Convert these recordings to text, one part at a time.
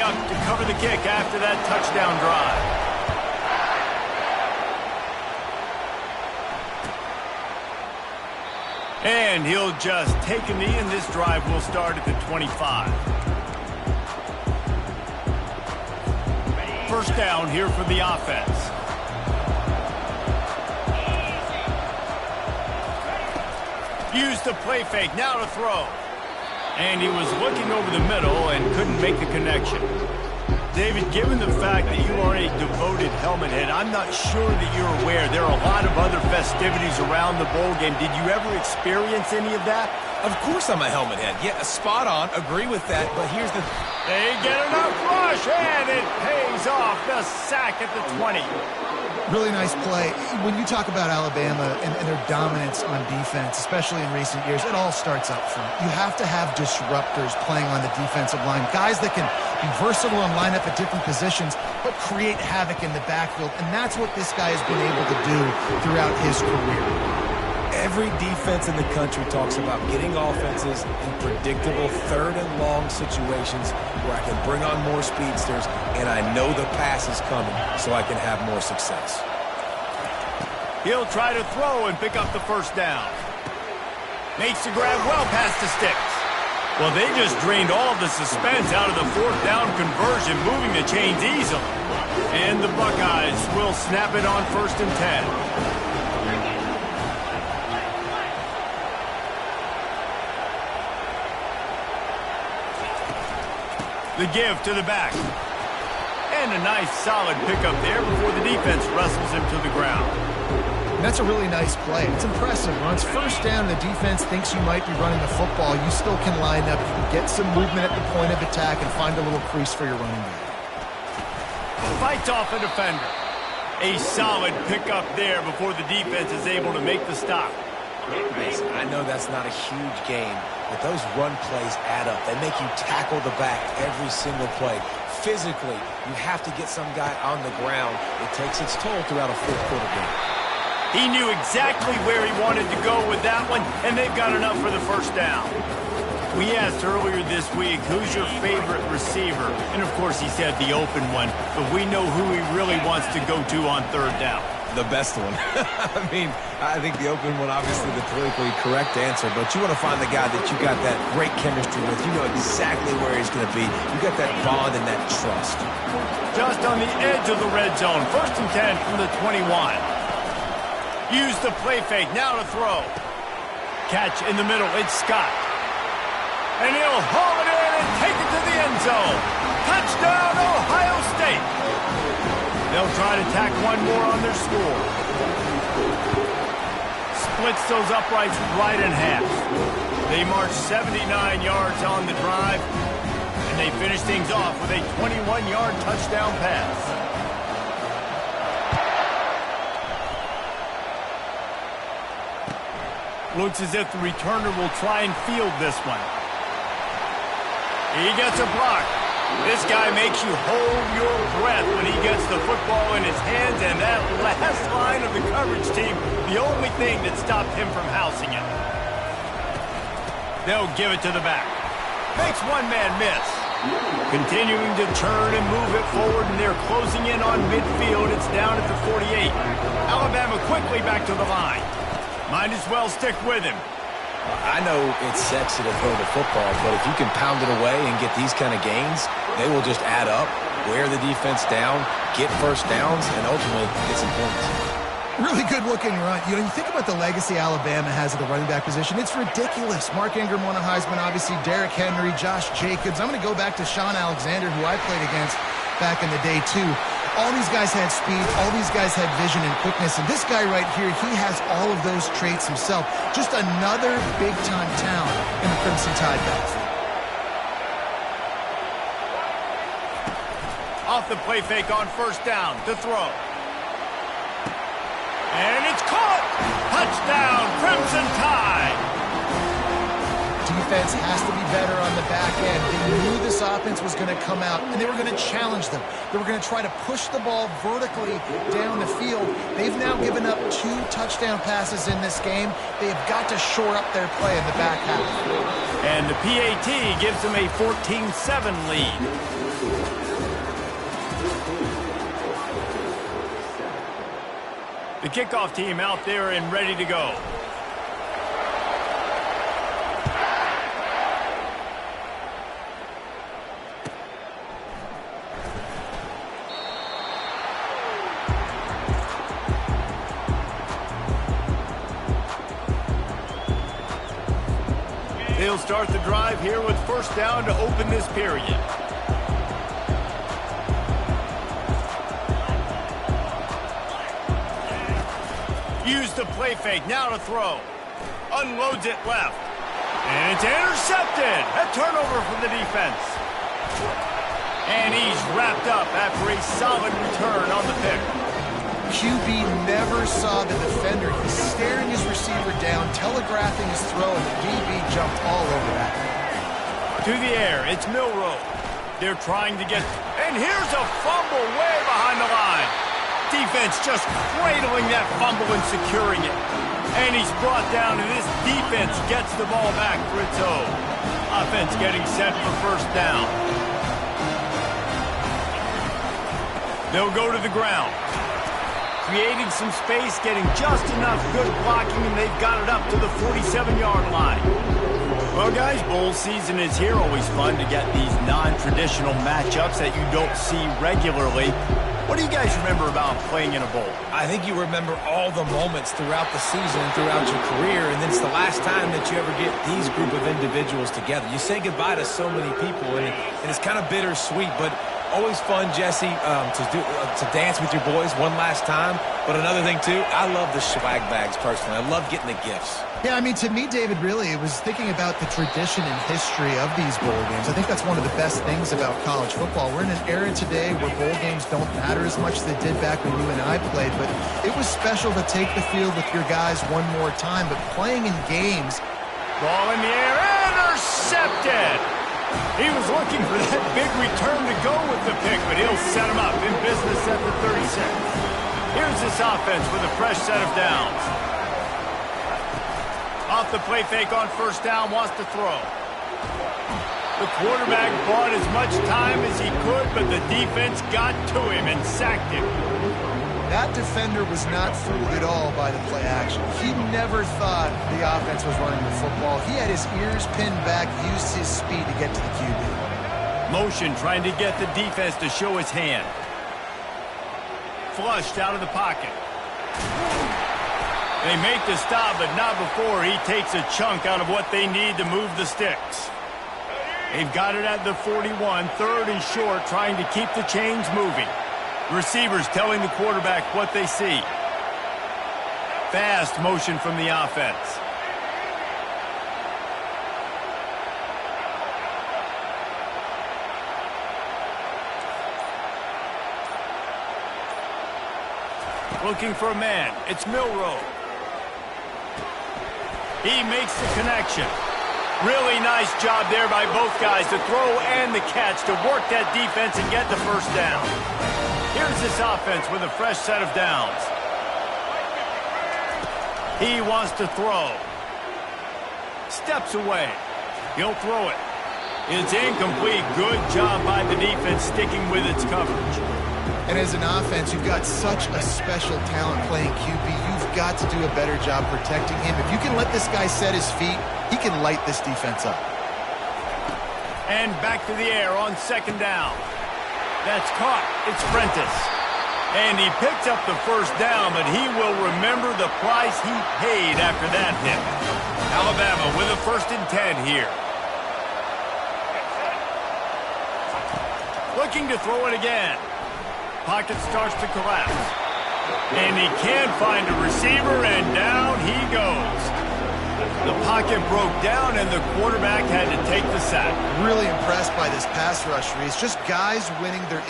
up to cover the kick after that touchdown drive. And he'll just take a knee, and this drive will start at the 25. First down here for the offense. Use the play fake, now to throw. And he was looking over the middle and couldn't make the connection. David, given the fact that you are a devoted helmet head, I'm not sure that you're aware there are a lot of other festivities around the bowl game. Did you ever experience any of that? Of course I'm a helmet head. Yeah, spot on. Agree with that. But here's the... They get enough rush, and it pays off. The sack at the 20. Really nice play. When you talk about Alabama and their dominance on defense, especially in recent years, it all starts up front. You have to have disruptors playing on the defensive line, guys that can be versatile and line up at different positions, but create havoc in the backfield, and that's what this guy has been able to do throughout his career. Every defense in the country talks about getting offenses in predictable third and long situations where I can bring on more speedsters and I know the pass is coming so I can have more success. He'll try to throw and pick up the first down. Makes the grab well past the sticks. Well, they just drained all of the suspense out of the fourth down conversion, moving the chains easily. And the Buckeyes will snap it on 1st and 10. The give to the back. And a nice solid pickup there before the defense wrestles him to the ground. That's a really nice play. It's impressive. When it's first down, the defense thinks you might be running the football. You still can line up. You can get some movement at the point of attack and find a little crease for your running back. Fights off a defender. A solid pickup there before the defense is able to make the stop. Listen, I know that's not a huge game, but those run plays add up. They make you tackle the back every single play. Physically, you have to get some guy on the ground. It takes its toll throughout a fourth quarter game. He knew exactly where he wanted to go with that one, and they've got enough for the first down. We asked earlier this week, who's your favorite receiver? And, of course, he said the open one, but we know who he really wants to go to on third down. The best one. I mean, I think the open one, obviously the politically correct answer, but you want to find the guy that you got that great chemistry with. You know exactly where he's going to be. You got that bond and that trust. Just on the edge of the red zone. 1st and 10 from the 21. Use the play fake. Now to throw. Catch in the middle. It's Scott. And he'll haul it in and take it to the end zone. Touchdown, Ohio State. They'll try to tack one more on their score. Splits those uprights right in half. They march 79 yards on the drive, and they finish things off with a 21-yard touchdown pass. Looks as if the returner will try and field this one. He gets a block. This guy makes you hold your breath when he gets the football in his hands, and that last line of the coverage team, the only thing that stopped him from housing it. They'll give it to the back. Makes one man miss. Continuing to turn and move it forward, and they're closing in on midfield. It's down at the 48. Alabama quickly back to the line. Might as well stick with him. I know it's sexy to throw the football, but if you can pound it away and get these kind of gains, they will just add up, wear the defense down, get first downs, and ultimately get some points. Really good-looking run. You know, you think about the legacy Alabama has at the running back position. It's ridiculous. Mark Ingram won a Heisman, obviously Derrick Henry, Josh Jacobs. I'm going to go back to Sean Alexander, who I played against back in the day, too. All these guys had speed. All these guys had vision and quickness. And this guy right here, he has all of those traits himself. Just another big-time talent in the Crimson Tide backfield. Off the play fake on first down to throw. And it's caught! Touchdown, Crimson Tide! defense has to be better on the back end. They knew this offense was going to come out, and they were going to challenge them. They were going to try to push the ball vertically down the field. They've now given up 2 touchdown passes in this game. They have got to shore up their play in the back half. And the PAT gives them a 14-7 lead. The kickoff team out there and ready to go. They'll start the drive here with first down to open this period. Use the play fake, now to throw. Unloads it left. And it's intercepted. A turnover from the defense. And he's wrapped up after a solid return on the pick. QB never saw the defender. He's staring his receiver down, telegraphing his throw, and the DB jumped all over that. To the air, it's Milroe. They're trying to get... And here's a fumble way behind the line. Defense just cradling that fumble and securing it. And he's brought down, and this defense gets the ball back for its own. Offense getting set for first down. They'll go to the ground. Creating some space, getting just enough good blocking, and they've got it up to the 47-yard line. Well, guys, bowl season is here. Always fun to get these non-traditional matchups that you don't see regularly. What do you guys remember about playing in a bowl? I think you remember all the moments throughout the season and throughout your career, and then it's the last time that you ever get these group of individuals together. You say goodbye to so many people, and it's kind of bittersweet, but always fun, Jesse, to dance with your boys one last time. But another thing, too, I love the swag bags, personally. I love getting the gifts. Yeah, I mean, to me, David, really, it was thinking about the tradition and history of these bowl games. I think that's one of the best things about college football. We're in an era today where bowl games don't matter as much as they did back when you and I played, but it was special to take the field with your guys one more time. But playing in games... Ball in the air, intercepted! He was looking for that big return to go with the pick, but he'll set him up in business at the 36. Here's this offense with a fresh set of downs. Off the play fake on first down, wants to throw. The quarterback bought as much time as he could, but the defense got to him and sacked him. That defender was not fooled at all by the play action. He never thought the offense was running the football. He had his ears pinned back, used his speed to get to the QB. Motion trying to get the defense to show his hand. Flushed out of the pocket. They make the stop, but not before he takes a chunk out of what they need to move the sticks. They've got it at the 41, third and short, trying to keep the chains moving. Receivers telling the quarterback what they see. Fast motion from the offense. Looking for a man. It's Milroe. He makes the connection. Really nice job there by both guys, the throw and the catch, to work that defense and get the first down. Here's this offense with a fresh set of downs. He wants to throw. Steps away. He'll throw it. It's incomplete. Good job by the defense sticking with its coverage. And as an offense, you've got such a special talent playing QB. You've got to do a better job protecting him. If you can let this guy set his feet, he can light this defense up. And back to the air on second down. That's caught. It's Prentice. And he picks up the first down, but he will remember the price he paid after that hit. Alabama with a 1st and 10 here. Looking to throw it again. Pocket starts to collapse. And he can't find a receiver, and down he goes. The pocket broke down, and the quarterback had to take the sack. Really impressed by this pass rush, Reese. Just guys winning their...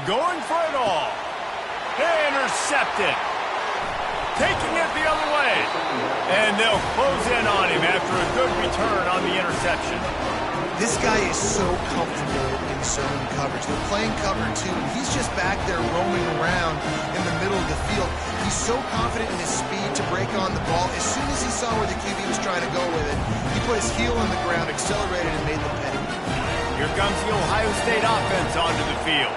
Going for it all. Intercepted. taking it the other way. And they'll close in on him after a good return on the interception. This guy is so comfortable in zone coverage. They're playing cover two. He's just back there roaming around in the middle of the field. He's so confident in his speed to break on the ball. As soon as he saw where the QB was trying to go with it, he put his heel on the ground, accelerated, and made them pay. Here comes the Ohio State offense onto the field.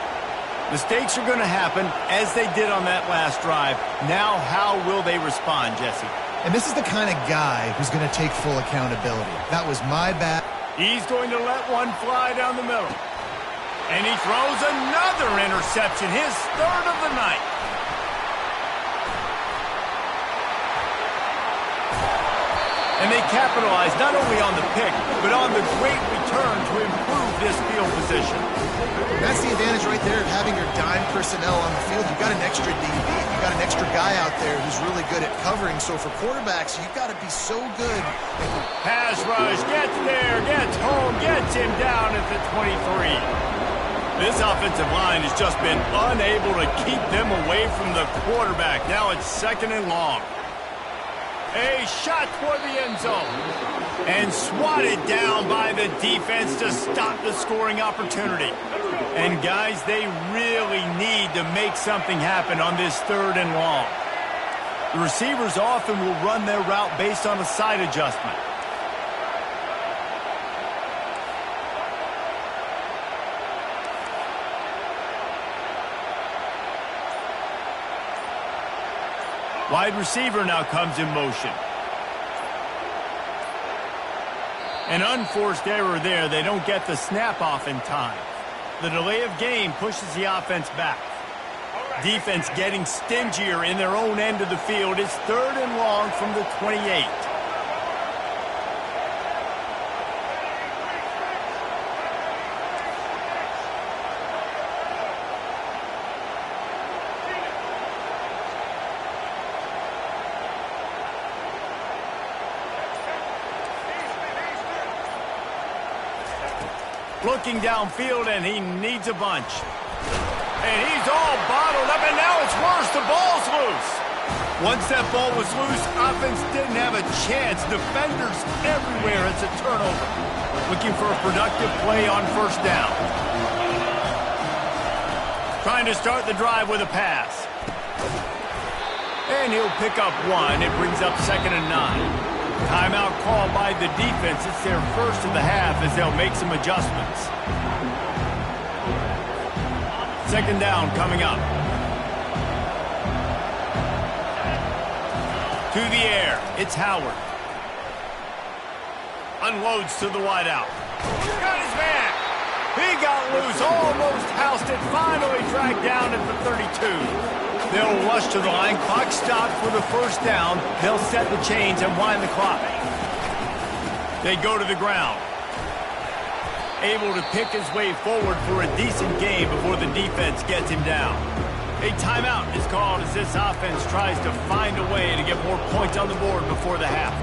Mistakes are going to happen, as they did on that last drive. Now, how will they respond, Jesse? And this is the kind of guy who's going to take full accountability. That was my bad. He's going to let one fly down the middle. And he throws another interception, his third of the night. And they capitalize not only on the pick, but on the great return to improve this field position. That's the advantage right there of having your dime personnel on the field. You've got an extra DB. You've got an extra guy out there who's really good at covering. So for quarterbacks, you've got to be so good. Pass rush, gets there, gets home, gets him down at the 23. This offensive line has just been unable to keep them away from the quarterback. Now it's 2nd and long. A shot toward the end zone. And swatted down by the defense to stop the scoring opportunity. And guys, they really need to make something happen on this 3rd and long. The receivers often will run their route based on a side adjustment. Wide receiver now comes in motion. An unforced error there. They don't get the snap off in time. The delay of game pushes the offense back. Defense getting stingier in their own end of the field. It's 3rd and long from the 28. Looking downfield, and he needs a bunch. And he's all bottled up, and now it's worse. The ball's loose. Once that ball was loose, offense didn't have a chance. Defenders everywhere. It's a turnover. Looking for a productive play on 1st down. Trying to start the drive with a pass. And he'll pick up one. It brings up 2nd and 9. Timeout called by the defense. It's their first of the half as they'll make some adjustments. 2nd down coming up. To the air. It's Howard. Unloads to the wideout. Got his man. He got loose. Almost housed it. Finally dragged down at the 32. They'll rush to the line. Clock stopped for the 1st down. They'll set the chains and wind the clock. They go to the ground. Able to pick his way forward for a decent game before the defense gets him down. A timeout is called as this offense tries to find a way to get more points on the board before the half.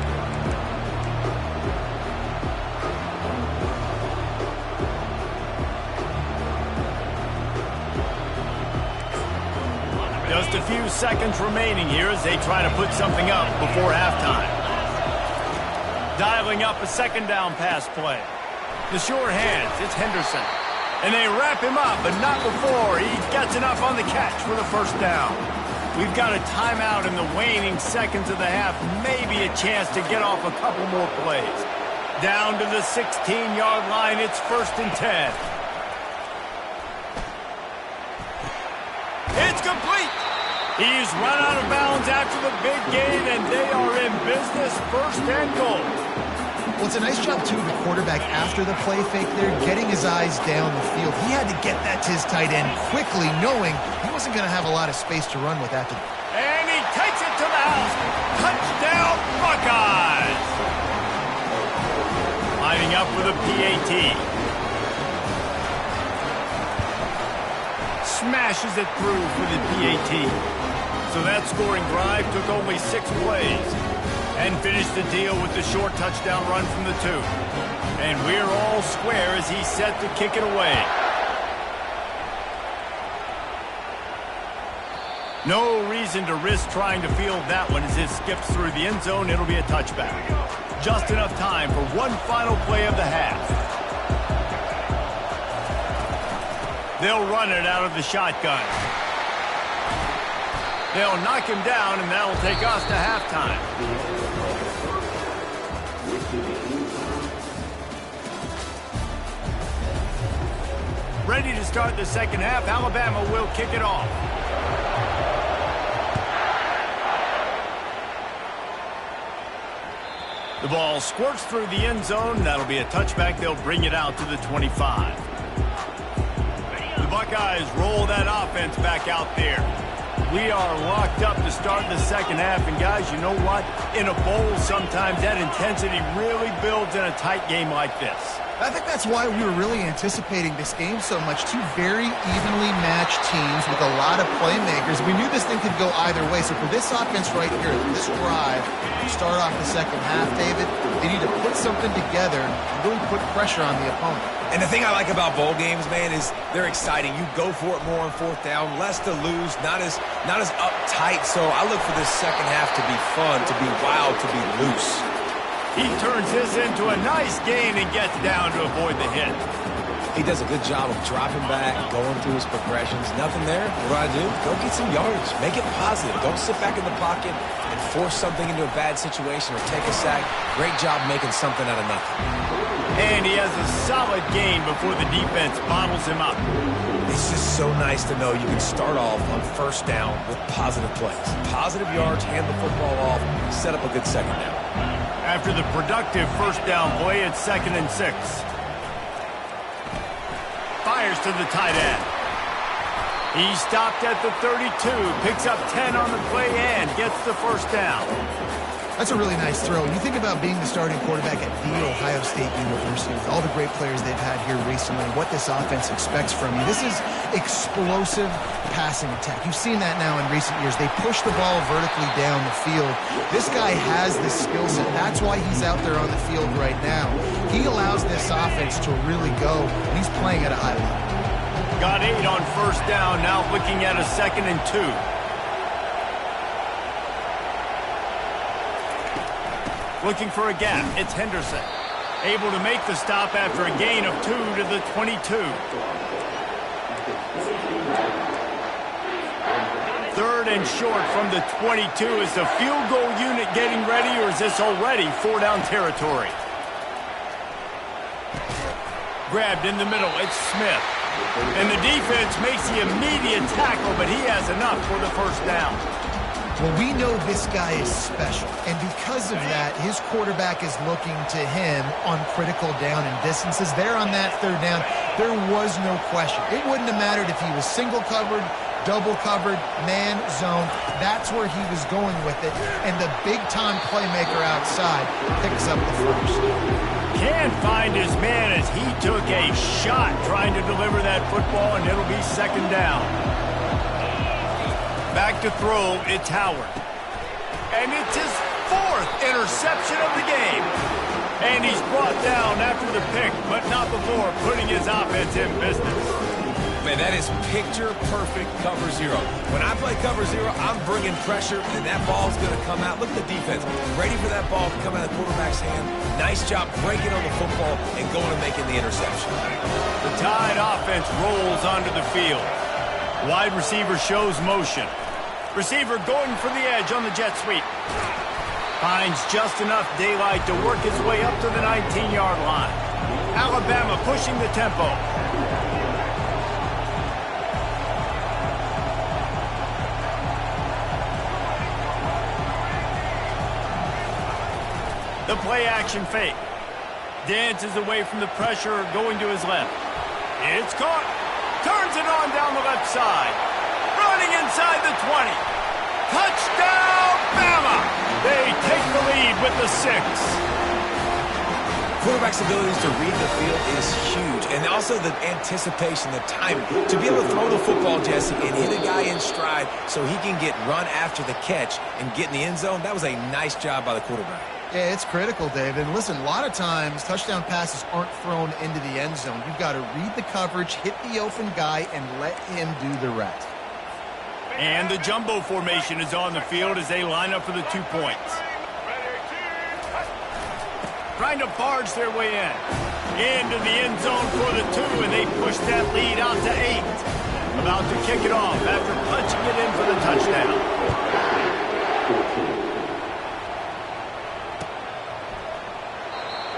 Just a few seconds remaining here as they try to put something up before halftime. Dialing up a 2nd down pass play. The sure hands, it's Henderson. And they wrap him up, but not before he gets enough on the catch for the 1st down. We've got a timeout in the waning seconds of the half. Maybe a chance to get off a couple more plays. Down to the 16-yard line, it's 1st and 10. It's complete. He's run out of bounds after the big gain, and they are in business. 1st and goal. Well, it's a nice job, too, of the quarterback after the play fake there, getting his eyes down the field. He had to get that to his tight end quickly, knowing he wasn't going to have a lot of space to run with after. And he takes it to the house. Touchdown, Buckeyes. Lining up with a PAT. Smashes it through for the PAT. So that scoring drive took only 6 plays and finished the deal with the short touchdown run from the 2. And we're all square as he's set to kick it away. No reason to risk trying to field that one as it skips through the end zone. It'll be a touchback. Just enough time for one final play of the half. They'll run it out of the shotgun. They'll knock him down, and that'll take us to halftime. Ready to start the second half. Alabama will kick it off. The ball squirts through the end zone. That'll be a touchback. They'll bring it out to the 25. The Buckeyes roll that offense back out there. We are locked up to start the second half. And, guys, you know what? In a bowl, sometimes that intensity really builds in a tight game like this. I think that's why we were really anticipating this game so much. Two very evenly matched teams with a lot of playmakers. We knew this thing could go either way. So for this offense right here, this drive, to start off the second half, David, they need to put something together and really put pressure on the opponent. And the thing I like about bowl games, man, is they're exciting. You go for it more on fourth down, less to lose, not as uptight. So I look for this second half to be fun, to be wild, to be loose. He turns this into a nice gain and gets down to avoid the hit. He does a good job of dropping back, going through his progressions. Nothing there. What do? Go get some yards. Make it positive. Don't sit back in the pocket and force something into a bad situation or take a sack. Great job making something out of nothing. And he has a solid gain before the defense bottles him up. It's just so nice to know you can start off on first down with positive plays. Positive yards, hand the football off, set up a good second down. After the productive first down play, it's 2nd and 6. Fires to the tight end. He stopped at the 32, picks up 10 on the play and gets the first down. That's a really nice throw. You think about being the starting quarterback at The Ohio State University with all the great players they've had here recently, what this offense expects from you. This is explosive passing attack. You've seen that now in recent years. They push the ball vertically down the field. This guy has this skill set. That's why he's out there on the field right now. He allows this offense to really go, and he's playing at a high level. Got 8 on first down, now looking at a 2nd and 2. Looking for a gap, it's Henderson. Able to make the stop after a gain of 2 to the 22. Third and short from the 22. Is the field goal unit getting ready, or is this already 4-down territory? Grabbed in the middle, it's Smith. And the defense makes the immediate tackle, but he has enough for the first down. Well, we know this guy is special, and because of that, his quarterback is looking to him on critical down and distances. There on that third down, there was no question. It wouldn't have mattered if he was single covered, double covered, man, zone. That's where he was going with it, and the big-time playmaker outside picks up the first. Can't find his man as he took a shot trying to deliver that football, and it'll be 2nd down. Back to throw, it's Howard. And it's his 4th interception of the game. And he's brought down after the pick, but not before putting his offense in business. Man, that is picture-perfect cover zero. When I play cover zero, I'm bringing pressure, and that ball's going to come out. Look at the defense. Ready for that ball to come out of the quarterback's hand. Nice job breaking on the football and going and making the interception. The Tide offense rolls onto the field. Wide receiver shows motion. Receiver going for the edge on the jet sweep. Finds just enough daylight to work his way up to the 19-yard line. Alabama pushing the tempo. The play action fake. Dances away from the pressure, going to his left. It's caught. Turns it on down the left side. Running inside the 20. Touchdown, Bama! They take the lead with the 6. Quarterback's abilities to read the field is huge. And also the anticipation, the timing. To be able to throw the football, Jesse, and hit a guy in stride so he can get run after the catch and get in the end zone, that was a nice job by the quarterback. Yeah, it's critical, David. And listen, a lot of times touchdown passes aren't thrown into the end zone. You've got to read the coverage, hit the open guy, and let him do the rest. And the jumbo formation is on the field as they line up for the 2 points. Trying to barge their way in. Into the end zone for the 2, and they push that lead out to 8. About to kick it off after punching it in for the touchdown.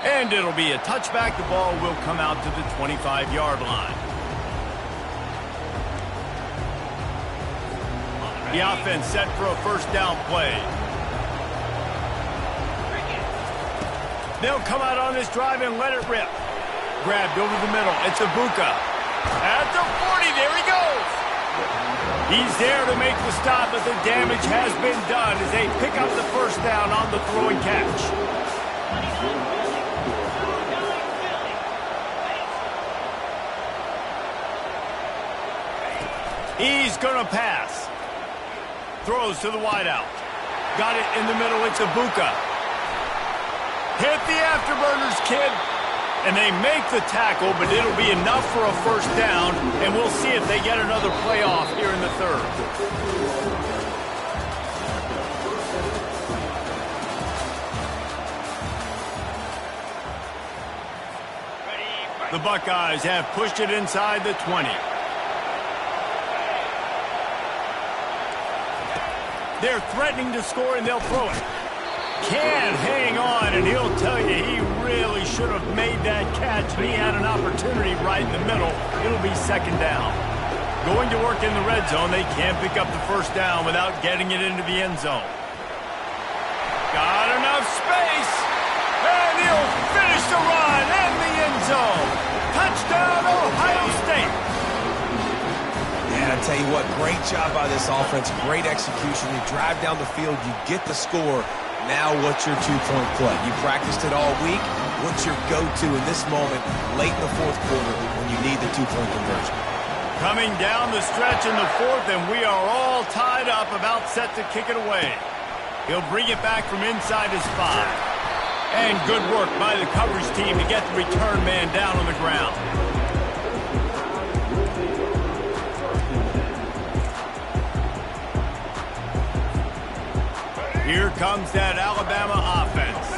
And it'll be a touchback. The ball will come out to the 25-yard line. The offense set for a first down play. They'll come out on this drive and let it rip. Grabbed over the middle. It's Ibuka. At the 40, there he goes. He's there to make the stop, but the damage has been done as they pick up the first down on the throw and catch. He's going to pass. Throws to the wideout. Got it in the middle. It's Ibuka. Hit the afterburners, kid. And they make the tackle, but it'll be enough for a first down, and we'll see if they get another playoff here in the third. The Buckeyes have pushed it inside the 20. They're threatening to score, and they'll throw it. Can hang on, and he'll tell you he really should have made that catch. He had an opportunity right in the middle. It'll be second down. Going to work in the red zone. They can't pick up the first down without getting it into the end zone. Got enough space, and he'll finish the run in the end zone. Touchdown, Ohio State. And I tell you what, great job by this offense. Great execution. You drive down the field, you get the score. Now what's your two-point play? You practiced it all week. What's your go-to in this moment late in the fourth quarter when you need the two-point conversion? Coming down the stretch in the fourth, and we are all tied up, about set to kick it away. He'll bring it back from inside his 5. And good work by the coverage team to get the return man down on the ground. Here comes that Alabama offense.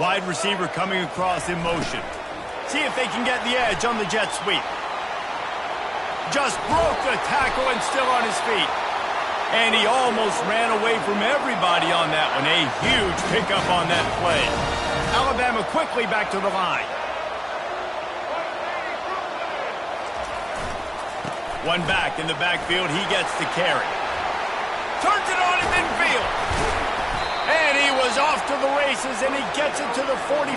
Wide receiver coming across in motion. See if they can get the edge on the jet sweep. Just broke the tackle and still on his feet. And he almost ran away from everybody on that one. A huge pickup on that play. Alabama quickly back to the line. One back in the backfield. He gets the carry. Turns it on at midfield. And he was off to the races, and he gets it to the 45.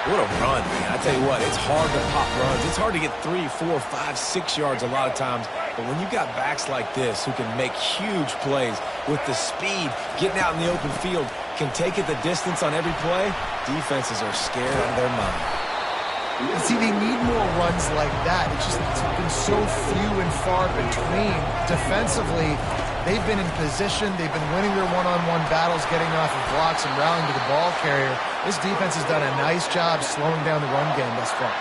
What a run, man. I tell you what, it's hard to pop runs. It's hard to get 3, 4, 5, 6 yards a lot of times. But when you've got backs like this who can make huge plays with the speed, getting out in the open field, can take it the distance on every play, defenses are scared out of their mind. See, they need more runs like that. It's been so few and far between. Defensively, they've been in position. They've been winning their one-on-one battles, getting off of blocks and rallying to the ball carrier. This defense has done a nice job slowing down the run game thus far.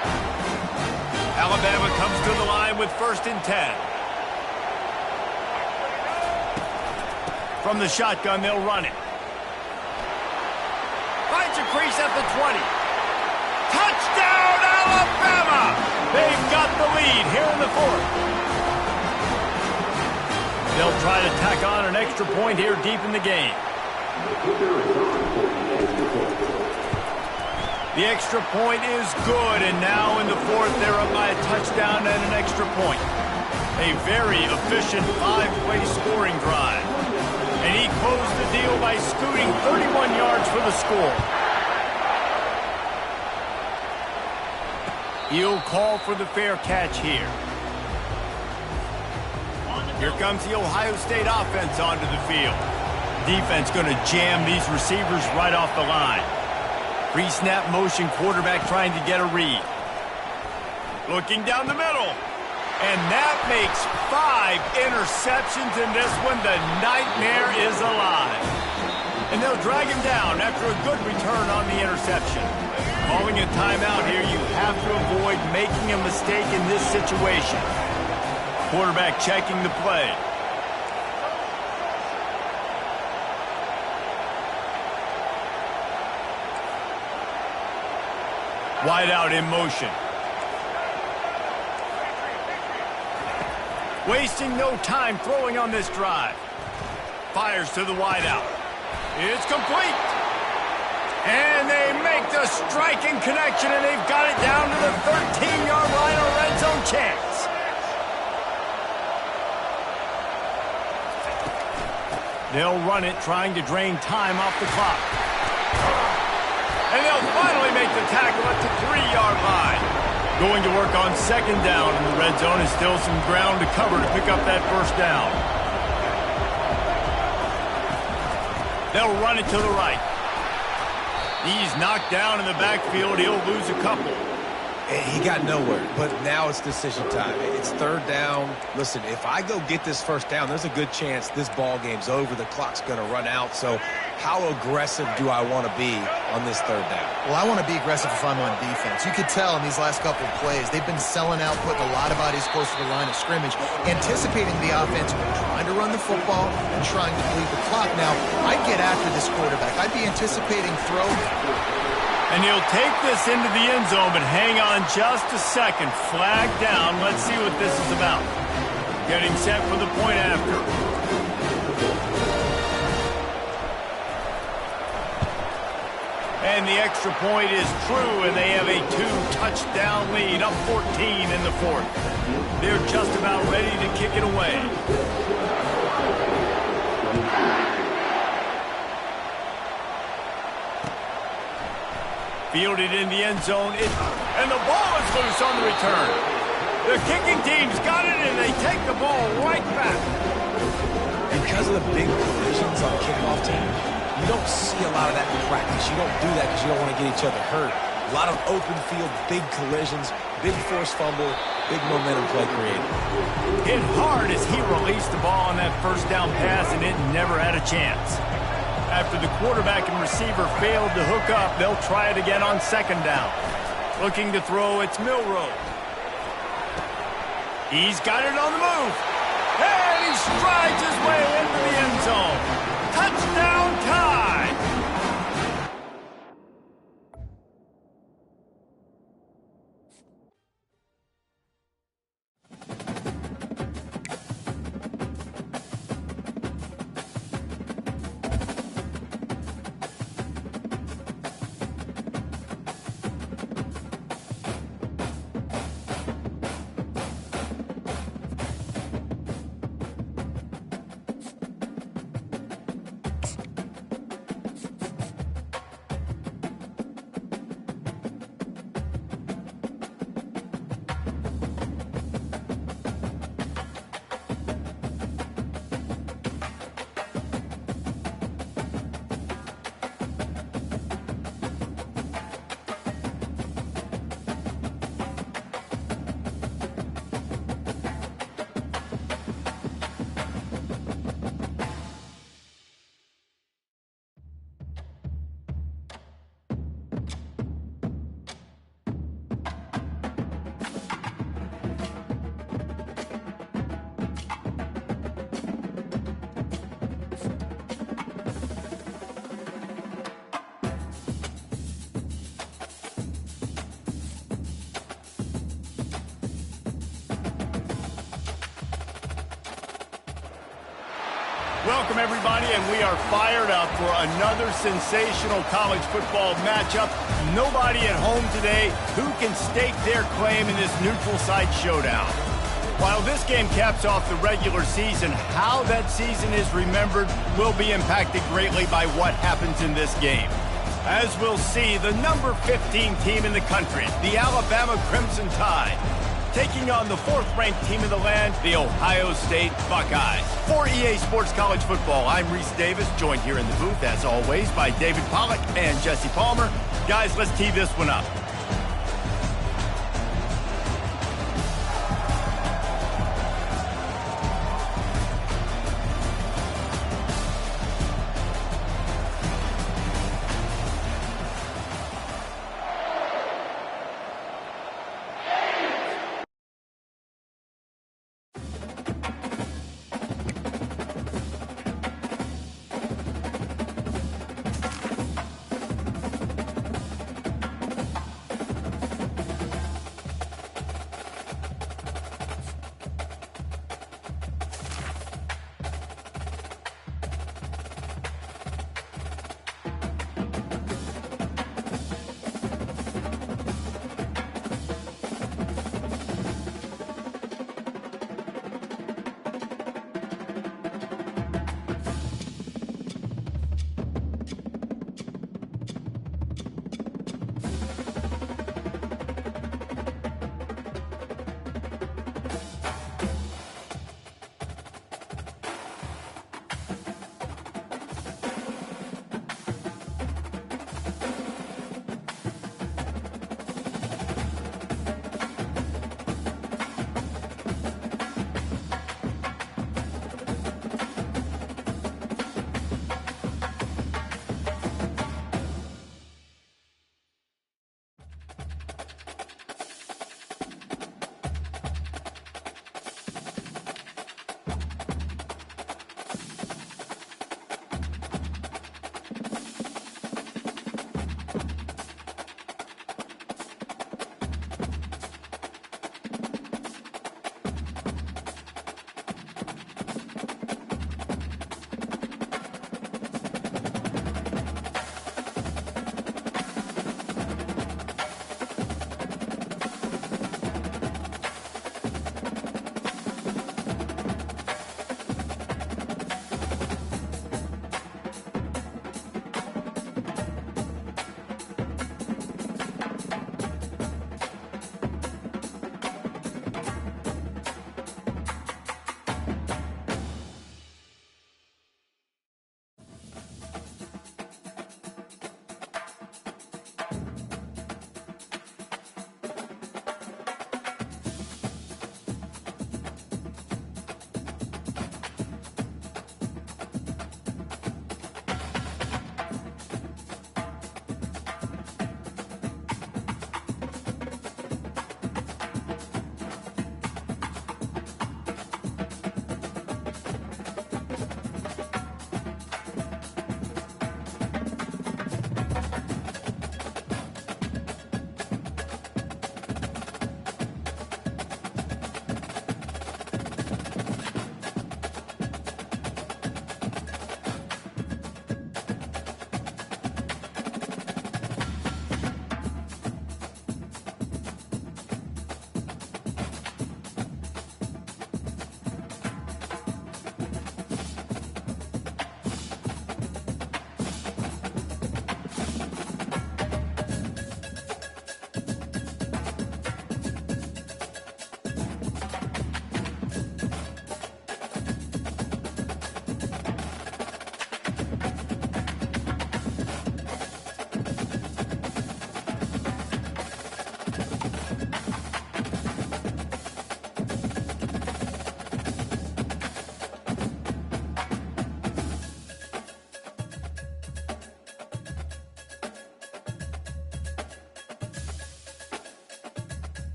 Alabama comes to the line with 1st and 10. From the shotgun, they'll run it. Finds a crease at the 20. Touchdown, Alabama! They've got the lead here in the fourth. They'll try to tack on an extra point here deep in the game. The extra point is good, and now in the fourth, they're up by a touchdown and an extra point. A very efficient 5-play scoring drive. And he closed the deal by scooting 31 yards for the score. He'll call for the fair catch here. Here comes the Ohio State offense onto the field. Defense going to jam these receivers right off the line. Pre-snap motion, quarterback trying to get a read. Looking down the middle. And that makes 5 interceptions in this one. The nightmare is alive. And they'll drag him down after a good return on the interception. Calling a timeout here, you have to avoid making a mistake in this situation. Quarterback checking the play. Wide out in motion. Wasting no time throwing on this drive. Fires to the wide out. It's complete. And they make the striking connection, and they've got it down to the 13-yard line, a red zone chance. They'll run it, trying to drain time off the clock. And they'll finally make the tackle at the 3-yard line. Going to work on second down in the red zone is still some ground to cover to pick up that first down. They'll run it to the right. He's knocked down in the backfield. He'll lose a couple. He got nowhere, but now it's decision time. It's third down. Listen, if I go get this first down, there's a good chance this ball game's over. The clock's going to run out. So how aggressive do I want to be on this third down? Well, I want to be aggressive if I'm on defense. You could tell in these last couple of plays, they've been selling out, putting a lot of bodies close to the line of scrimmage, anticipating the offense, trying to run the football and trying to bleed the clock. Now, I'd get after this quarterback. I'd be anticipating throw. And he'll take this into the end zone, but hang on just a second. Flag down. Let's see what this is about. Getting set for the point after. And the extra point is true, and they have a 2-touchdown lead, up 14 in the fourth. They're just about ready to kick it away. Fielded in the end zone, and the ball is loose on the return. The kicking team's got it, and they take the ball right back. Because of the big collisions on kickoff team, you don't see a lot of that in practice. You don't do that because you don't want to get each other hurt. A lot of open field, big collisions, big forced fumble, big momentum play created. Hit hard as he released the ball on that first down pass, and it never had a chance. After the quarterback and receiver failed to hook up, they'll try it again on second down. Looking to throw, it's Milroe. He's got it on the move. And he strides his way into the end zone. Touchdown tie! Welcome, everybody, and we are fired up for another sensational college football matchup. Nobody at home today who can stake their claim in this neutral site showdown. While this game caps off the regular season, how that season is remembered will be impacted greatly by what happens in this game. As we'll see, the number 15 team in the country, the Alabama Crimson Tide, taking on the fourth-ranked team in the land, the Ohio State Buckeyes. For EA Sports College Football, I'm Reese Davis, joined here in the booth, as always, by David Pollack and Jesse Palmer. Guys, let's tee this one up.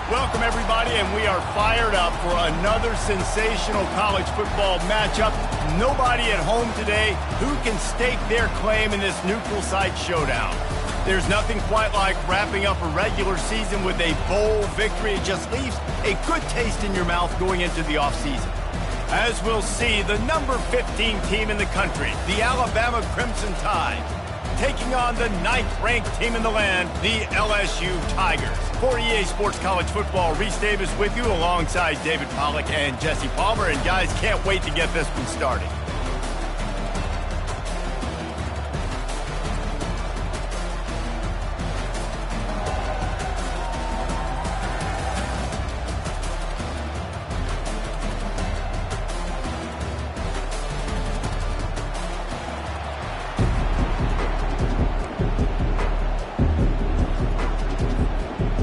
Welcome, everybody, and we are fired up for another sensational college football matchup. Nobody at home today who can stake their claim in this neutral site showdown. There's nothing quite like wrapping up a regular season with a bowl victory. It just leaves a good taste in your mouth going into the offseason. As we'll see, the number 15 team in the country, the Alabama Crimson Tide, taking on the 9th-ranked team in the land, the LSU Tigers. For EA Sports College Football, Reese Davis with you alongside David Pollack and Jesse Palmer. And guys, can't wait to get this one started.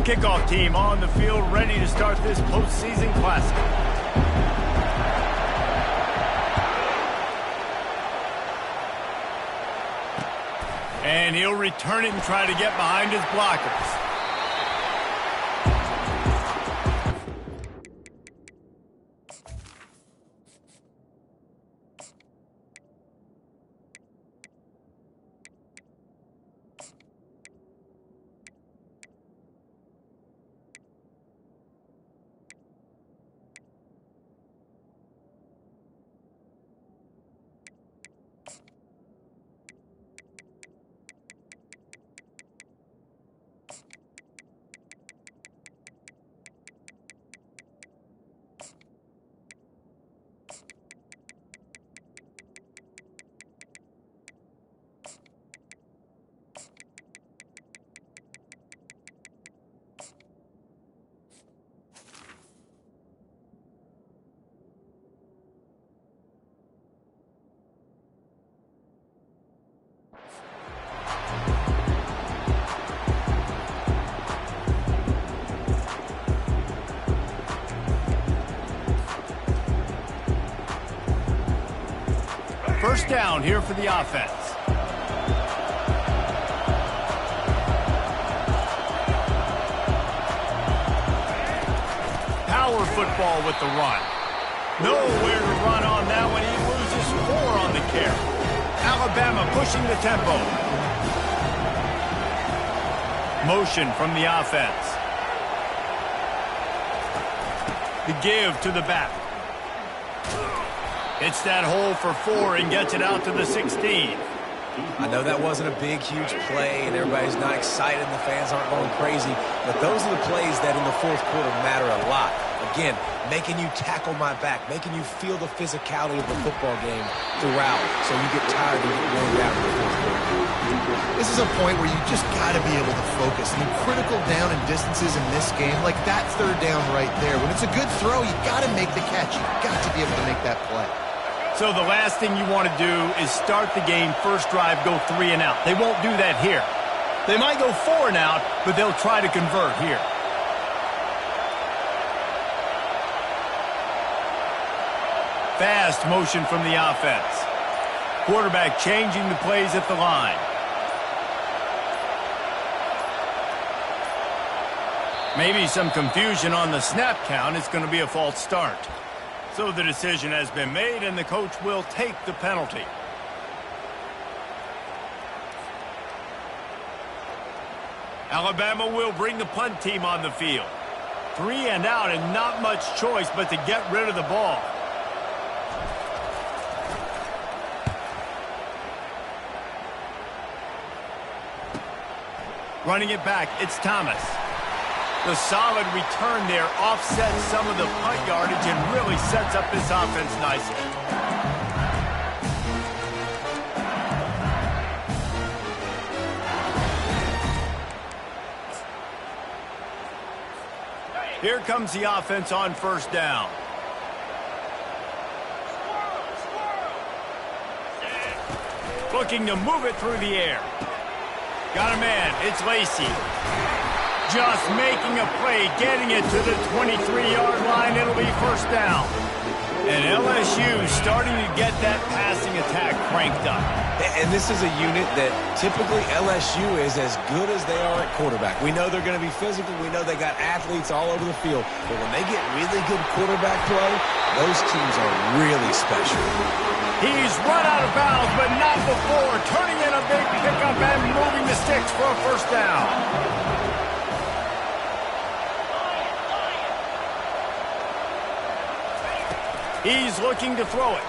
Kickoff team on the field, ready to start this postseason classic. And he'll return it and try to get behind his blockers. First down here for the offense. Power football with the run. Nowhere to run on that one. He loses 4 on the carry. Alabama pushing the tempo. Motion from the offense. The give to the back. Hits that hole for 4 and gets it out to the 16. I know that wasn't a big, huge play, and everybody's not excited, and the fans aren't going crazy, but those are the plays that in the fourth quarter matter a lot. Again, making you tackle my back, making you feel the physicality of the football game throughout, so you get tired and get worn down in the fourth quarter. This is a point where you just got to be able to focus. I mean, critical down and distances in this game, like that third down right there. When it's a good throw, you got to make the catch. You got to be able to make that play. So the last thing you want to do is start the game, first drive, go 3 and out. They won't do that here. They might go 4 and out, but they'll try to convert here. Fast motion from the offense. Quarterback changing the plays at the line. Maybe some confusion on the snap count. It's going to be a false start. So the decision has been made, and the coach will take the penalty. Alabama will bring the punt team on the field. 3 and out, and not much choice but to get rid of the ball. Running it back, it's Thomas. The solid return there offsets some of the punt yardage and really sets up this offense nicely. Here comes the offense on first down. Looking to move it through the air. Got a man, it's Lacey. Just making a play, getting it to the 23-yard line. It'll be first down. And LSU starting to get that passing attack cranked up. And this is a unit that typically LSU is as good as they are at quarterback. We know they're going to be physical. We know they got athletes all over the field. But when they get really good quarterback play, those teams are really special. He's run out of bounds, but not before turning in a big pickup and moving the sticks for a first down. He's looking to throw it.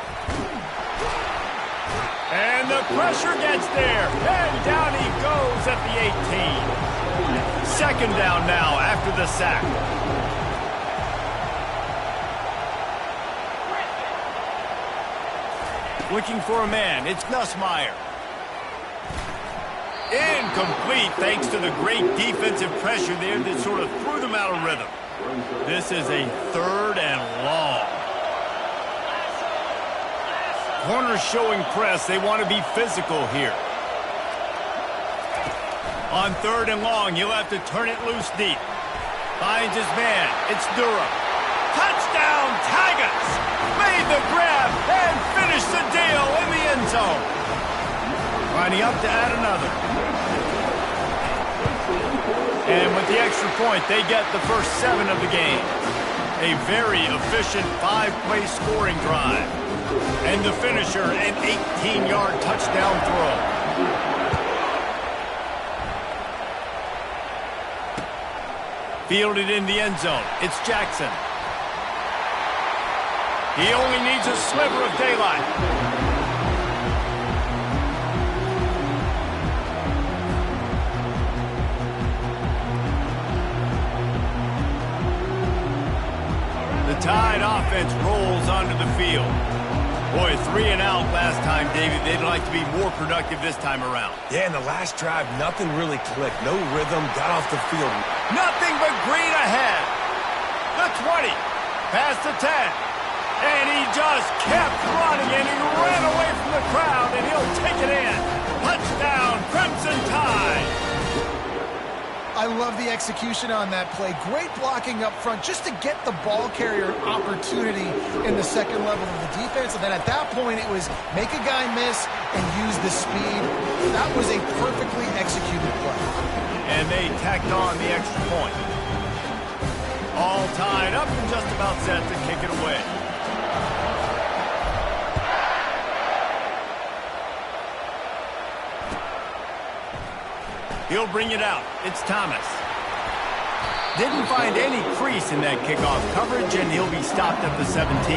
And the pressure gets there. And down he goes at the 18. Second down now after the sack. Looking for a man. It's Nussmeier. Incomplete thanks to the great defensive pressure there that sort of threw them out of rhythm. This is a 3rd and long. Corners showing press. They want to be physical here. On 3rd and long, he'll have to turn it loose deep. Finds his man. It's Durham. Touchdown, Tigers! Made the grab and finished the deal in the end zone. Lining up to add another. And with the extra point, they get the first 7 of the game. A very efficient 5-play scoring drive. And the finisher, an 18-yard touchdown throw. Fielded in the end zone. It's Jackson. He only needs a sliver of daylight. The Tide offense rolls onto the field. Boy, 3 and out last time, David. They'd like to be more productive this time around. Yeah, in the last drive, nothing really clicked. No rhythm, got off the field. Nothing but green ahead. The 20, past the 10. And he just kept running, and he ran away from the crowd, and he'll take it in. Touchdown, Crimson Tide. I love the execution on that play. Great blocking up front just to get the ball carrier an opportunity in the second level of the defense. And then at that point, it was make a guy miss and use the speed. That was a perfectly executed play. And they tacked on the extra point. All tied up and just about set to kick it away. He'll bring it out. It's Thomas. Didn't find any crease in that kickoff coverage, and he'll be stopped at the 17.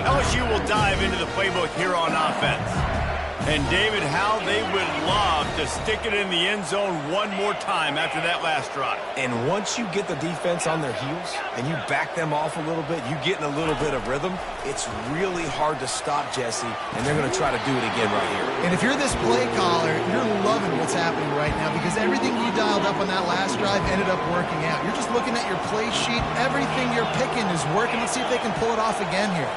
LSU will dive into the playbook here on offense. And, David, how they would love to stick it in the end zone one more time after that last drive. And once you get the defense on their heels and you back them off a little bit, you get in a little bit of rhythm, it's really hard to stop Jesse, and they're going to try to do it again right here. And if you're this play caller, you're loving what's happening right now because everything you dialed up on that last drive ended up working out. You're just looking at your play sheet. Everything you're picking is working. Let's see if they can pull it off again here.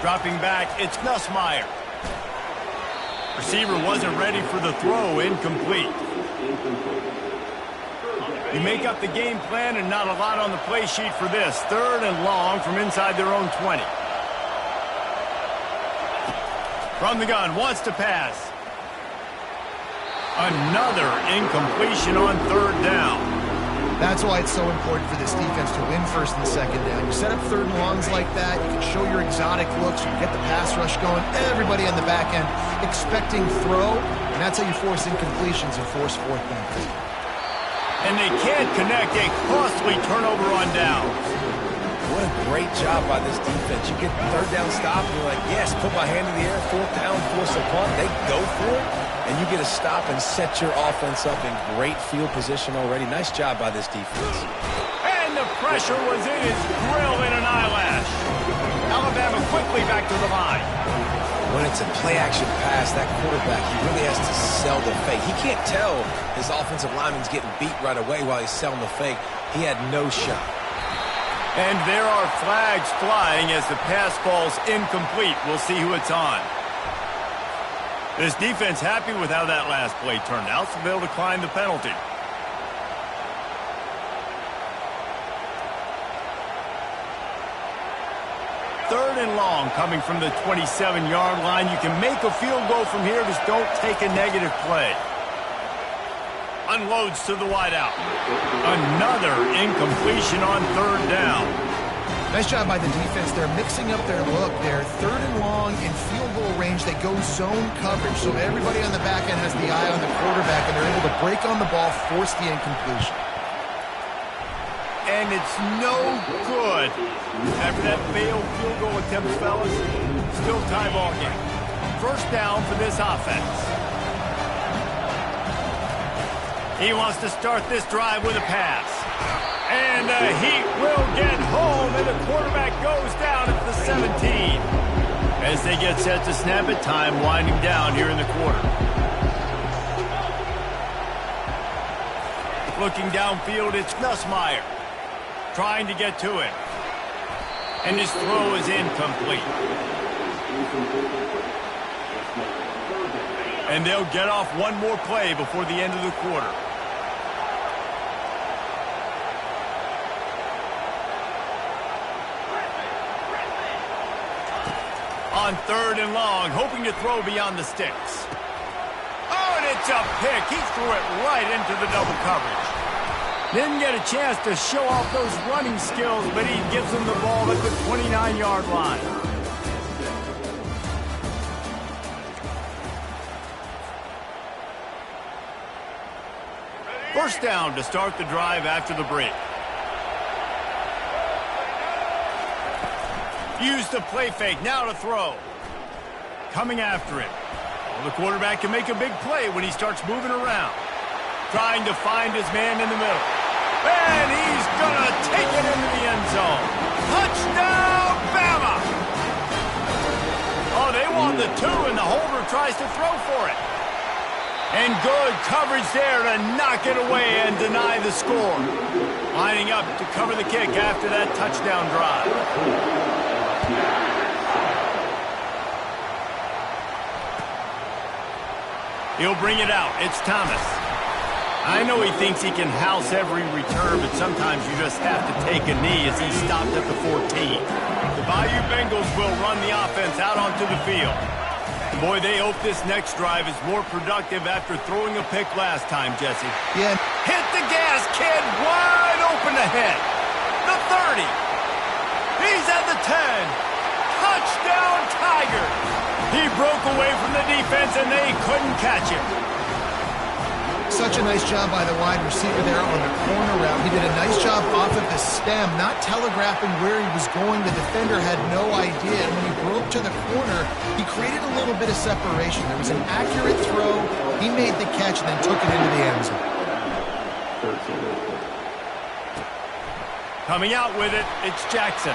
Dropping back, it's Nussmeier. Receiver wasn't ready for the throw, incomplete. You make up the game plan and not a lot on the play sheet for this. 3rd and long from inside their own 20. From the gun, wants to pass. Another incompletion on 3rd down. That's why it's so important for this defense to win 1st and 2nd down. You set up 3rd and longs like that, you can show your exotic looks, you can get the pass rush going, everybody on the back end expecting throw, and that's how you force incompletions and force 4th downs. And they can't connect a costly turnover on downs. What a great job by this defense. You get the 3rd down stop, and you're like, yes, put my hand in the air, 4th down, force a punt. They go for it. And you get a stop and set your offense up in great field position already. Nice job by this defense. And the pressure was in his grill in an eyelash. Alabama quickly back to the line. When it's a play-action pass, that quarterback, he really has to sell the fake. He can't tell his offensive lineman's getting beat right away while he's selling the fake. He had no shot. And there are flags flying as the pass falls incomplete. We'll see who it's on. This defense happy with how that last play turned out, so they'll decline the penalty. Third and long coming from the 27-yard line. You can make a field goal from here, just don't take a negative play. Unloads to the wideout. Another incompletion on third down. Nice job by the defense. They're mixing up their look. They're third and long in field goal range. They go zone coverage, so everybody on the back end has the eye on the quarterback, and they're able to break on the ball, force the incompletion. And it's no good. After that failed field goal attempt, fellas, still tie ball game. First down for this offense. He wants to start this drive with a pass. And the Heat will get home, and the quarterback goes down at the 17. As they get set to snap it, time winding down here in the quarter. Looking downfield, it's Nussmeier. Trying to get to it. And his throw is incomplete. And they'll get off one more play before the end of the quarter. On third and long, hoping to throw beyond the sticks. Oh, and it's a pick. He threw it right into the double coverage. Didn't get a chance to show off those running skills, but he gives them the ball at the 29-yard line. First down to start the drive after the break. Use the play fake, now to throw. Coming after it. Well, the quarterback can make a big play when he starts moving around. Trying to find his man in the middle. And he's going to take it into the end zone. Touchdown, Bama! Oh, they want the two, and the holder tries to throw for it. And good coverage there to knock it away and deny the score. Lining up to cover the kick after that touchdown drive. He'll bring it out. It's Thomas. I know he thinks he can house every return, but sometimes you just have to take a knee as he stopped at the 14. The Bayou Bengals will run the offense out onto the field. Boy, they hope this next drive is more productive after throwing a pick last time, Jesse. Yeah. Hit the gas, kid. Wide open ahead. The 30. He's at the 10. Touchdown, Tigers. He broke away from the defense, and they couldn't catch him. Such a nice job by the wide receiver there on the corner route. He did a nice job off of the stem, not telegraphing where he was going. The defender had no idea, and when he broke to the corner, he created a little bit of separation. There was an accurate throw. He made the catch and then took it into the end zone. Coming out with it, it's Jackson.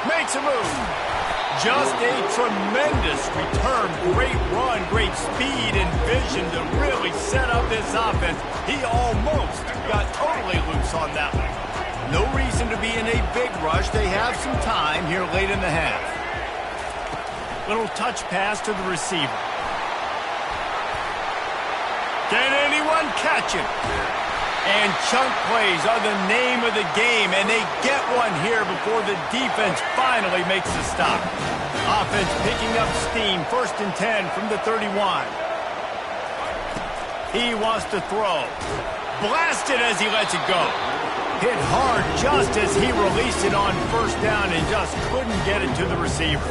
Makes a move. Just a tremendous return. Great run, great speed and vision to really set up this offense. He almost got totally loose on that one. No reason to be in a big rush. They have some time here late in the half. Little touch pass to the receiver. Can anyone catch him? And chunk plays are the name of the game, and they get one here before the defense finally makes the stop. Offense picking up steam, 1st and 10 from the 31. He wants to throw. Blasted as he lets it go. Hit hard just as he released it on 1st down and just couldn't get it to the receiver.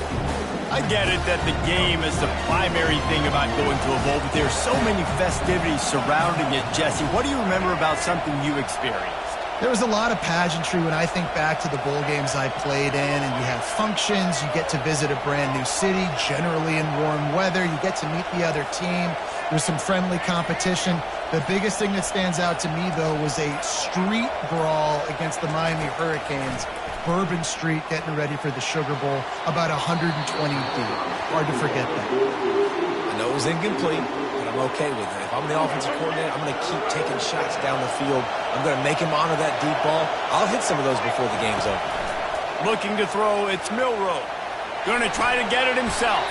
I get it that the game is the primary thing about going to a bowl, but there's so many festivities surrounding it, Jesse. What do you remember about something you experienced? There was a lot of pageantry when I think back to the bowl games I played in, and you have functions, you get to visit a brand new city, generally in warm weather, you get to meet the other team, there's some friendly competition. The biggest thing that stands out to me, though, was a street brawl against the Miami Hurricanes. Bourbon Street getting ready for the Sugar Bowl, about 120 deep. Hard to forget that. I know it was incomplete, but I'm okay with it. If I'm the offensive coordinator, I'm going to keep taking shots down the field. I'm going to make him honor that deep ball. I'll hit some of those before the game's over. Looking to throw, it's Milroe. Going to try to get it himself.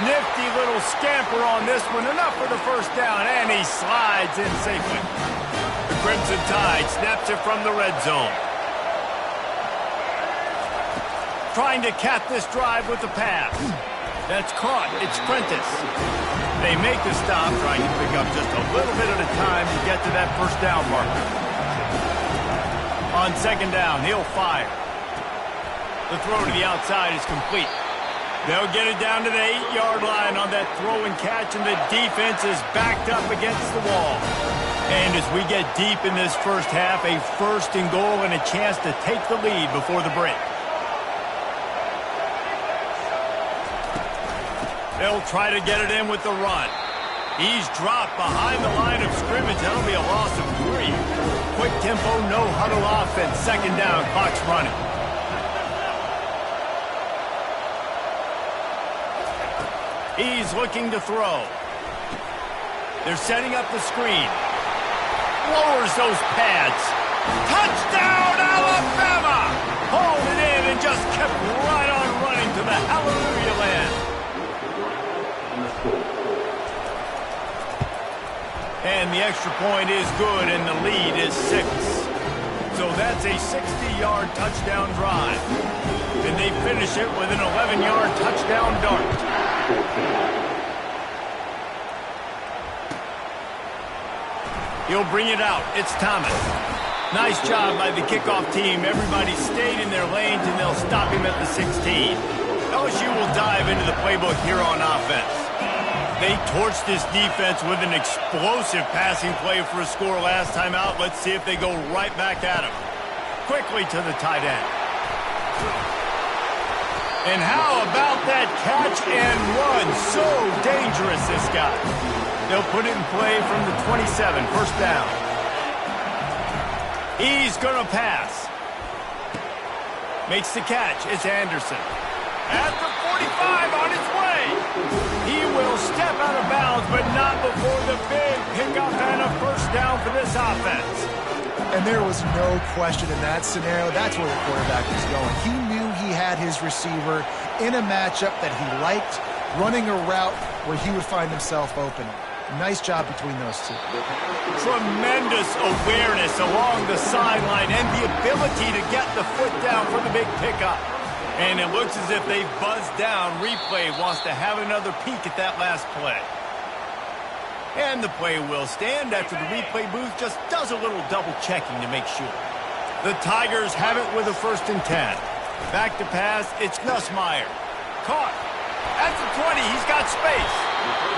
Nifty little scamper on this one. Enough for the first down, and he slides in safely. The Crimson Tide snaps it from the red zone. Trying to cap this drive with the pass. That's caught. It's Prentice. They make the stop, trying to pick up just a little bit at a time to get to that first down marker. On second down, he'll fire. The throw to the outside is complete. They'll get it down to the 8-yard line on that throw and catch, and the defense is backed up against the wall. And as we get deep in this first half, a first and goal and a chance to take the lead before the break. They'll try to get it in with the run. He's dropped behind the line of scrimmage. That'll be a loss of 3. Quick tempo, no huddle offense. Second down, clock's running. He's looking to throw. They're setting up the screen. Lowers those pads. Touchdown, Alabama! Hauled it in and just kept right on running to the hallelujah land. And the extra point is good, and the lead is 6. So that's a 60-yard touchdown drive. And they finish it with an 11-yard touchdown dart. He'll bring it out. It's Thomas. Nice job by the kickoff team. Everybody stayed in their lanes, and they'll stop him at the 16. LSU will dive into the playbook here on offense. They torched this defense with an explosive passing play for a score last time out. Let's see if they go right back at him. Quickly to the tight end. And how about that catch and run? So dangerous, this guy. They'll put it in play from the 27, first down. He's going to pass. Makes the catch. It's Anderson. At the 45 on its way. He will step out of bounds, but not before the big pickup and a first down for this offense. And there was no question in that scenario. That's where the quarterback was going. He knew he had his receiver in a matchup that he liked, running a route where he would find himself open. Nice job between those two. Tremendous awareness along the sideline and the ability to get the foot down for the big pickup. And it looks as if they've buzzed down. Replay wants to have another peek at that last play. And the play will stand after the replay booth just does a little double checking to make sure. The Tigers have it with a 1st and 10. Back to pass, it's Nussmeier. Caught. At the 20, he's got space.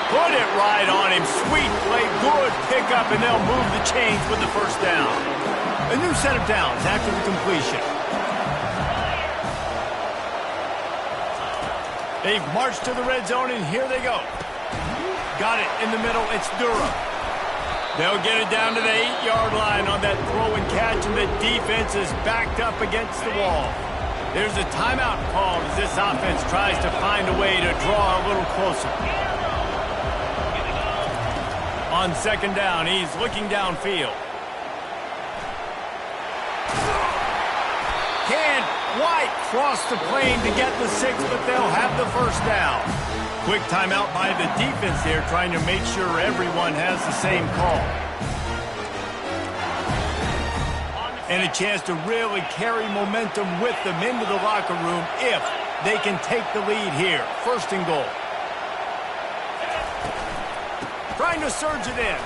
Put it right on him. Sweet play, good pickup, and they'll move the chains with the first down. A new set of downs after the completion. They've marched to the red zone, and here they go. Got it in the middle. It's Durham. They'll get it down to the 8-yard line on that throw and catch, and the defense is backed up against the wall. There's a timeout called as this offense tries to find a way to draw a little closer. On second down, he's looking downfield. Can't quite cross the plane to get the 6, but they'll have the first down. Quick timeout by the defense there, trying to make sure everyone has the same call. And a chance to really carry momentum with them into the locker room if they can take the lead here. 1st and goal. Trying to surge it in.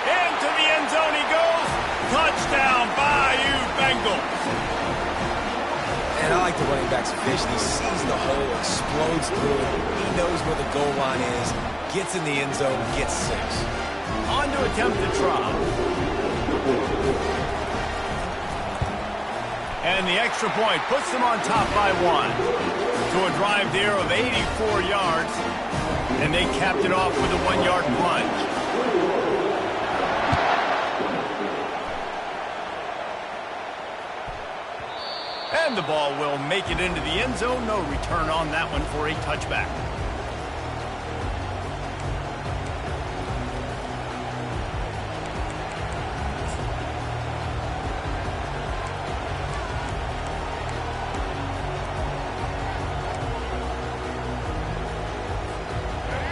Into the end zone he goes. Touchdown, Bayou Bengals. And I like the running back's vision. He sees the hole, explodes through it. He knows where the goal line is, gets in the end zone, gets 6. On to attempt the try. And the extra point puts them on top by 1. To a drive there of 84 yards. And they capped it off with a 1-yard plunge. And the ball will make it into the end zone. No return on that one for a touchback.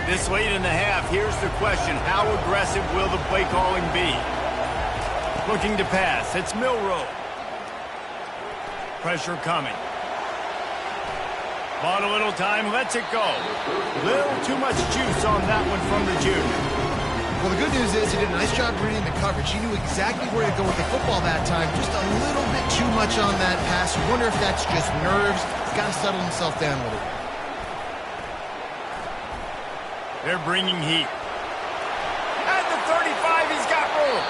This late in the half, here's the question. How aggressive will the play calling be? Looking to pass. It's Milroe. Pressure coming. Bought a little time, lets it go. Little too much juice on that one from the junior. Well, the good news is he did a nice job reading the coverage. He knew exactly where to go with the football that time. Just a little bit too much on that pass. You wonder if that's just nerves. He's got to settle himself down a little. They're bringing heat. At the 35, he's got room.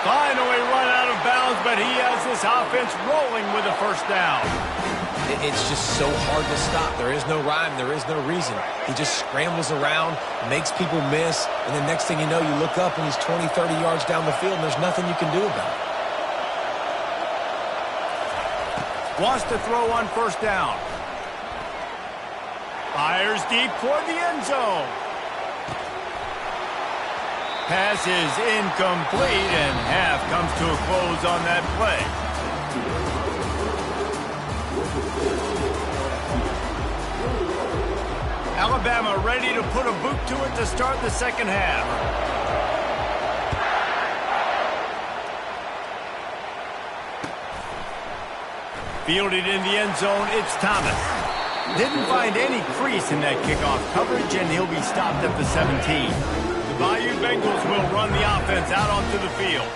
Finally run out of bounds, but he has this offense rolling with a first down. It's just so hard to stop. There is no rhyme. There is no reason. He just scrambles around, makes people miss, and the next thing you know, you look up and he's 20, 30 yards down the field, and there's nothing you can do about it. Wants to throw on first down. Fires deep toward the end zone. Pass is incomplete, and half comes to a close on that play. Alabama ready to put a boot to it to start the second half. Fielded in the end zone, it's Thomas. Didn't find any crease in that kickoff coverage, and he'll be stopped at the 17. The Bayou Bengals will run the offense out onto the field.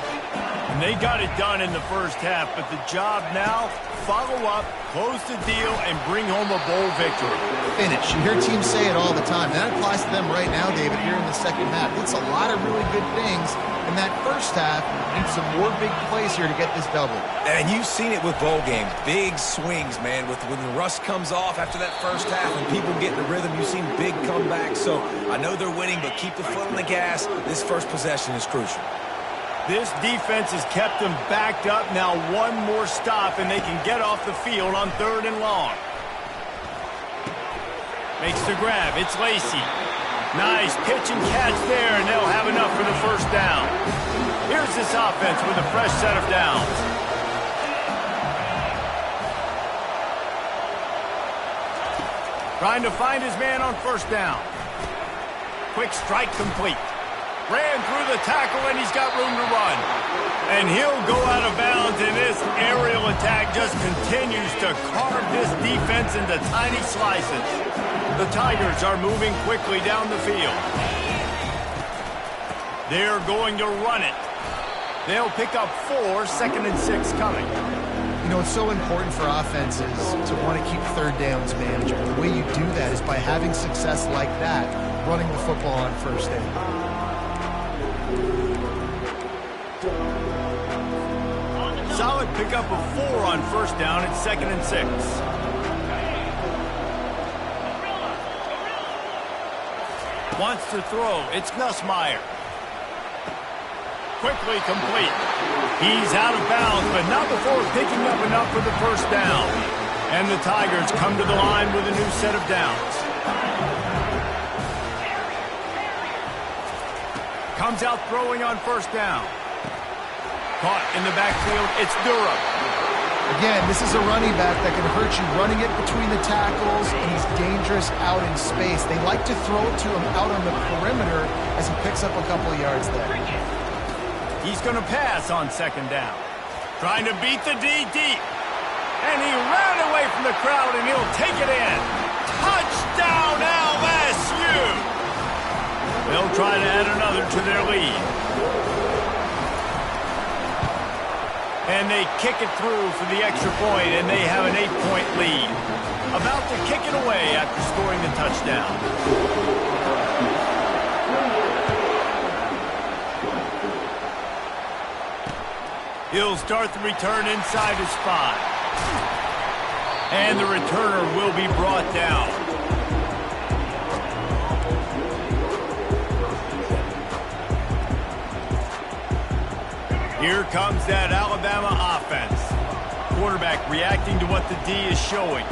And they got it done in the first half, but the job now, follow up, close the deal, and bring home a bowl victory. Finish. You hear teams say it all the time. That applies to them right now, David, here in the second half. It's a lot of really good things in that first half. Need some more big plays here to get this double. And you've seen it with bowl games. Big swings, man. When the rust comes off after that first half and people get in the rhythm, you've seen big comebacks. So I know they're winning, but keep the foot on the gas. This first possession is crucial. This defense has kept them backed up. Now one more stop, and they can get off the field on 3rd and long. Makes the grab. It's Lacy. Nice pitch and catch there, and they'll have enough for the first down. Here's this offense with a fresh set of downs. Trying to find his man on first down. Quick strike complete. Ran through the tackle, and he's got room to run. And he'll go out of bounds, and this aerial attack just continues to carve this defense into tiny slices. The Tigers are moving quickly down the field. They're going to run it. They'll pick up 4, 2nd and 6 coming. You know, it's so important for offenses to want to keep third downs manageable. The way you do that is by having success like that, running the football on first down. Solid pickup of 4 on first down at 2nd and 6. Wants to throw. It's Nussmeier. Quickly complete. He's out of bounds, but not before picking up enough for the first down. And the Tigers come to the line with a new set of downs. Comes out throwing on first down. Caught in the backfield, it's Durham. Again, this is a running back that can hurt you running it between the tackles, and he's dangerous out in space. They like to throw it to him out on the perimeter as he picks up a couple of yards there. He's going to pass on 2nd down. Trying to beat the D deep. And he ran away from the crowd, and he'll take it in. Touchdown, LSU! They'll try to add another to their lead. And they kick it through for the extra point, and they have an 8-point lead. About to kick it away after scoring the touchdown. He'll start the return inside his 5. And the returner will be brought down. Here comes that Alabama offense. Quarterback reacting to what the D is showing.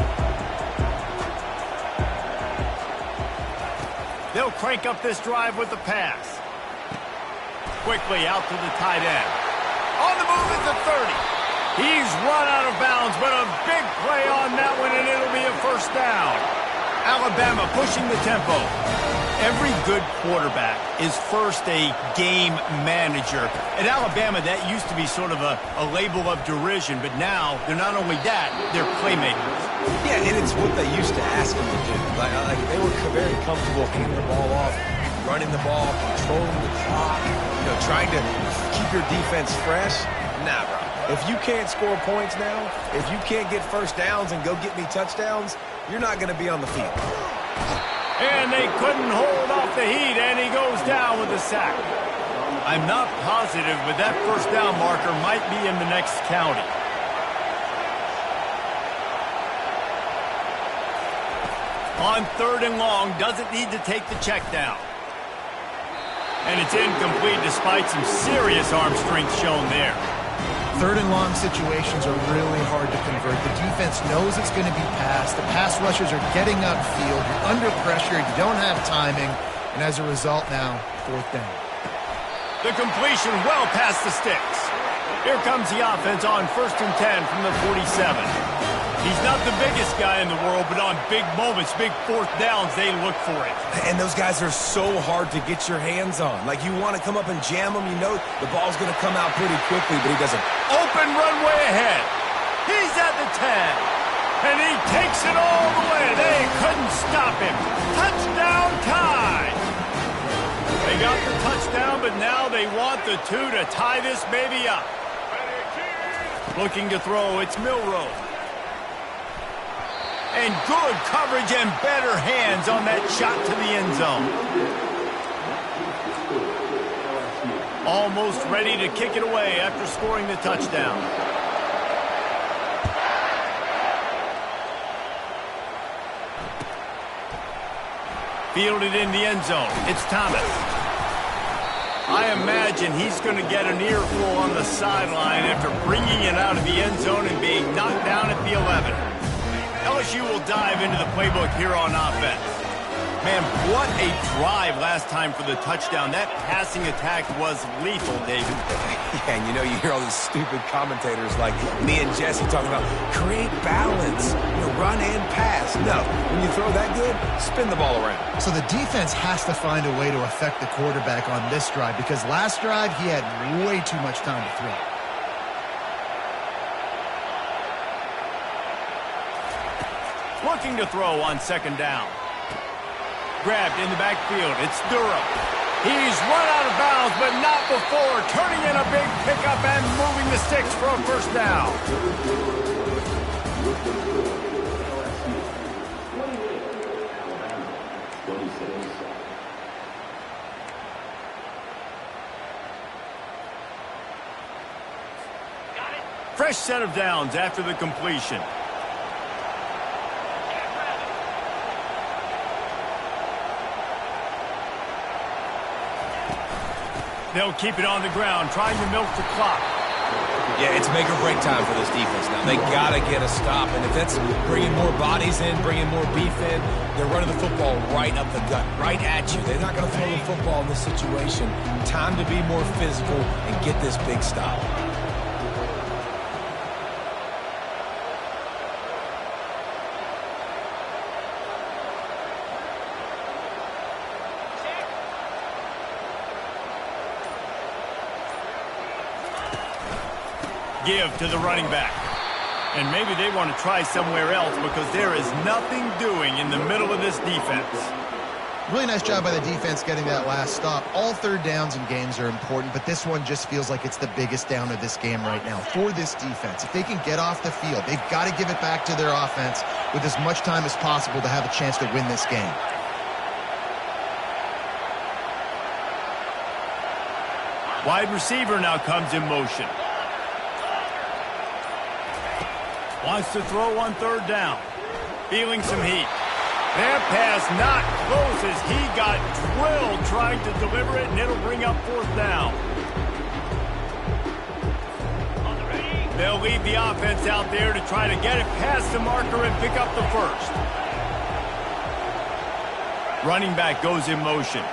They'll crank up this drive with the pass. Quickly out to the tight end. On the move at the 30. He's run out of bounds, but a big play on that one, and it'll be a first down. Alabama pushing the tempo. Every good quarterback is first a game manager. At Alabama, that used to be sort of a label of derision, but now they're not only that, they're playmakers. Yeah, and it's what they used to ask them to do. Like they were very comfortable handing the ball off, running the ball, controlling the clock, trying to keep your defense fresh. Nah, bro. If you can't score points now, if you can't get first downs and go get me touchdowns, you're not going to be on the field. And they couldn't hold off the heat, and he goes down with a sack. I'm not positive, but that first down marker might be in the next county. On 3rd and long, doesn't need to take the check down. And it's incomplete despite some serious arm strength shown there. 3rd and long situations are really hard to convert. The defense knows it's going to be passed. The pass rushers are getting upfield. You're under pressure. You don't have timing. And as a result now, 4th down. The completion well past the sticks. Here comes the offense on 1st and 10 from the 47. He's not the biggest guy in the world, but on big moments, big 4th downs, they look for it. And those guys are so hard to get your hands on. Like, you want to come up and jam them, the ball's going to come out pretty quickly, but he doesn't. Open runway ahead. He's at the 10. And he takes it all the way. They couldn't stop him. Touchdown Tide. They got the touchdown, but now they want the 2 to tie this baby up. Looking to throw, it's Milroe. And good coverage and better hands on that shot to the end zone. Almost ready to kick it away after scoring the touchdown. Fielded in the end zone. It's Thomas. I imagine he's going to get an earful on the sideline after bringing it out of the end zone and being knocked down at the 11. LSU will dive into the playbook here on offense. Man, what a drive last time for the touchdown. That passing attack was lethal, David. Yeah, and you hear all these stupid commentators like me and Jesse talking about create balance, run and pass. No, when you throw that good, spin the ball around. So the defense has to find a way to affect the quarterback on this drive because last drive he had way too much time to throw. Looking to throw on 2nd down. Grabbed in the backfield. It's Durham. He's run out of bounds, but not before turning in a big pickup and moving the sticks for a 1st down. Fresh set of downs after the completion. They'll keep it on the ground, trying to milk the clock. Yeah, it's make or break time for this defense now. They got to get a stop, and if that's bringing more bodies in, bringing more beef in, they're running the football right up the gut, right at you. They're not going to throw the football in this situation. Time to be more physical and get this big stop. Give to the running back. And maybe they want to try somewhere else because there is nothing doing in the middle of this defense. Really nice job by the defense getting that last stop. All 3rd downs in games are important, but this one just feels like it's the biggest down of this game right now for this defense. If they can get off the field, they've got to give it back to their offense with as much time as possible to have a chance to win this game. Wide receiver now comes in motion. Wants to throw on 3rd down. Feeling some heat. That pass not close as he got drilled trying to deliver it, and it'll bring up 4th down. They'll leave the offense out there to try to get it past the marker and pick up the 1st. Running back goes in motion.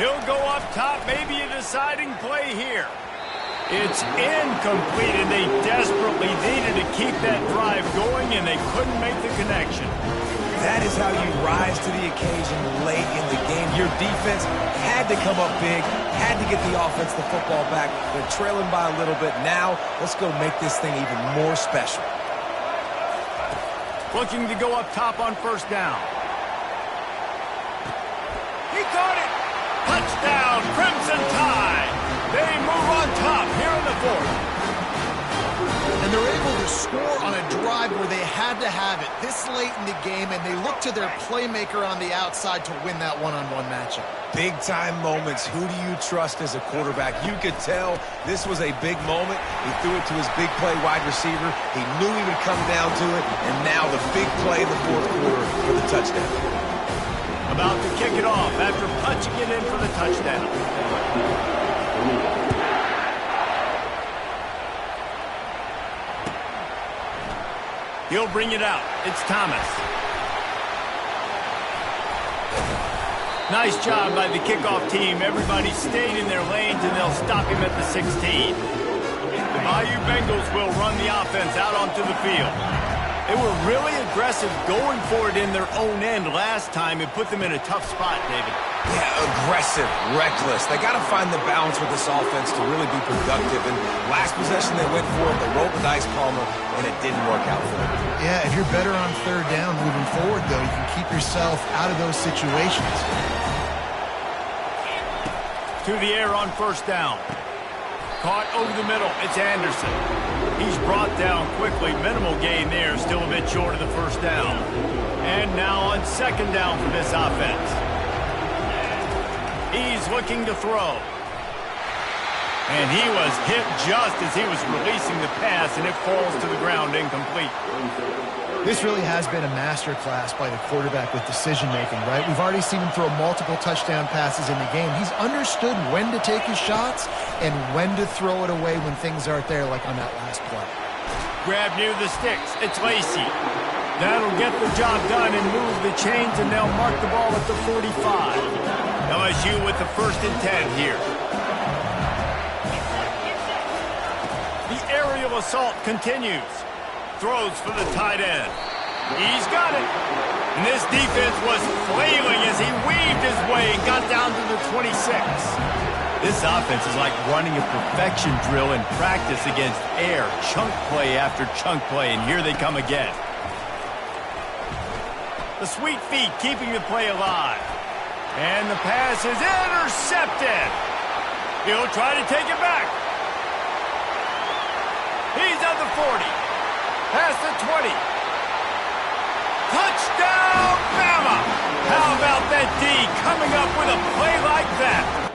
He'll go up top, maybe a deciding play here. It's incomplete, and they desperately needed to keep that drive going, and they couldn't make the connection. That is how you rise to the occasion late in the game. Your defense had to come up big, had to get the offense the football back. They're trailing by a little bit. Now, let's go make this thing even more special. Looking to go up top on first down. He caught it! Touchdown, Crimson Tide! They move on top here in the fourth. And they're able to score on a drive where they had to have it this late in the game, and they look to their playmaker on the outside to win that one-on-one matchup. Big-time moments. Who do you trust as a quarterback? You could tell this was a big moment. He threw it to his big play wide receiver. He knew he would come down to it, and now the big play in the fourth quarter for the touchdown. About to kick it off after punching it in for the touchdown. He'll bring it out. It's Thomas. Nice job by the kickoff team. Everybody stayed in their lanes, and they'll stop him at the 16. The Bayou Bengals will run the offense out onto the field. They were really aggressive going for it in their own end last time. It put them in a tough spot, David. Yeah, aggressive, reckless. They got to find the balance with this offense to really be productive. And last possession they went for it, they rolled the dice, Palmer, and it didn't work out for them. Yeah, if you're better on third down moving forward, though, you can keep yourself out of those situations. To the air on first down. Caught over the middle. It's Anderson. He's brought down quickly. Minimal gain there. Still a bit short of the first down. And now on second down for this offense. He's looking to throw. And he was hit just as he was releasing the pass, and it falls to the ground incomplete. This really has been a masterclass by the quarterback with decision-making, right? We've already seen him throw multiple touchdown passes in the game. He's understood when to take his shots and when to throw it away when things aren't there, like on that last play. Grab near the sticks. It's Lacy. That'll get the job done and move the chains, and they'll mark the ball at the 45. LSU with the 1st and 10 here. The aerial assault continues. Throws for the tight end. He's got it. And this defense was flailing as he weaved his way and got down to the 26. This offense is like running a perfection drill in practice against air. Chunk play after chunk play, and here they come again. The sweet feet keeping the play alive. And the pass is intercepted. He'll try to take it back. He's at the 40. Past the 20. Touchdown, Bama! How about that D coming up with a play like that?